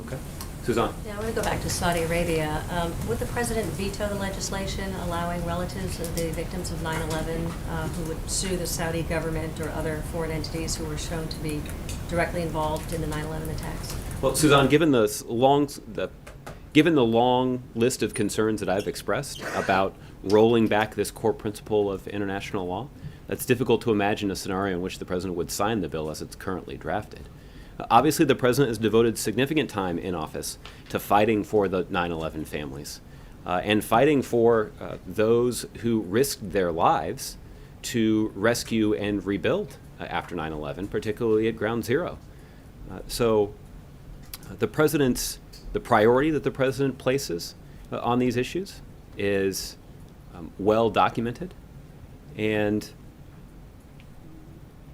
Okay. Suzanne? Yeah, I want to go back to Saudi Arabia. Would the president veto the legislation allowing relatives of the victims of 9/11 who would sue the Saudi government or other foreign entities who were shown to be directly involved in the 9/11 attacks? Well, Suzanne, given the long list of concerns that I've expressed about rolling back this core principle of international law, it's difficult to imagine a scenario in which the president would sign the bill as it's currently drafted. Obviously, the president has devoted significant time in office to fighting for the 9/11 families and fighting for those who risked their lives to rescue and rebuild after 9/11, particularly at Ground Zero. So the priority that the president places on these issues is well documented, and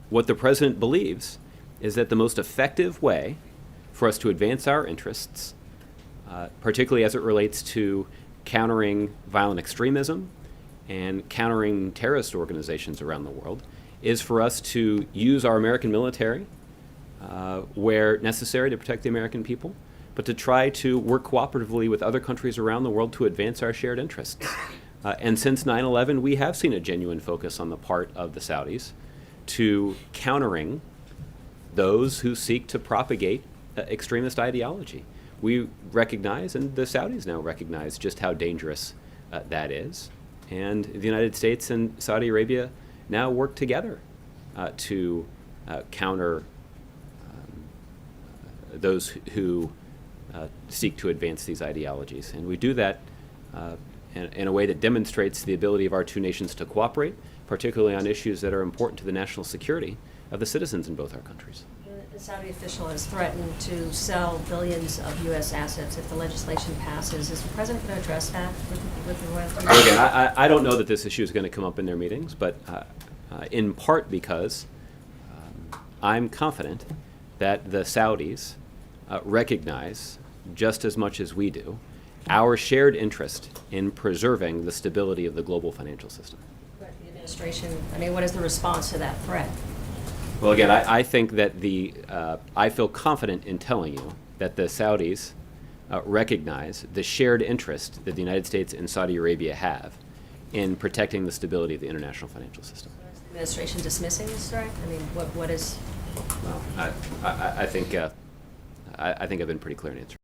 what the president believes is that the most effective way for us to advance our interests, particularly as it relates to countering violent extremism and countering terrorist organizations around the world, is for us to use our American military where necessary to protect the American people, but to try to work cooperatively with other countries around the world to advance our shared interests. And since 9/11, we have seen a genuine focus on the part of the Saudis to countering those who seek to propagate extremist ideology. We recognize, and the Saudis now recognize, just how dangerous that is. And the United States and Saudi Arabia now work together to counter those who seek to advance these ideologies. And we do that in a way that demonstrates the ability of our two nations to cooperate, particularly on issues that are important to the national security of the citizens in both our countries. The Saudi official has threatened to sell billions of U.S. assets if the legislation passes. Is the president going to address that with the royalty? Again, I don't know that this issue is going to come up in their meetings, but in part because I'm confident that the Saudis recognize, just as much as we do, our shared interest in preserving the stability of the global financial system. The administration, what is the response to that threat? Well, again, I think that I feel confident in telling you that the Saudis recognize the shared interest that the United States and Saudi Arabia have in protecting the stability of the international financial system. Is the administration dismissing this threat? What is? Well, I think I've been pretty clear in answering.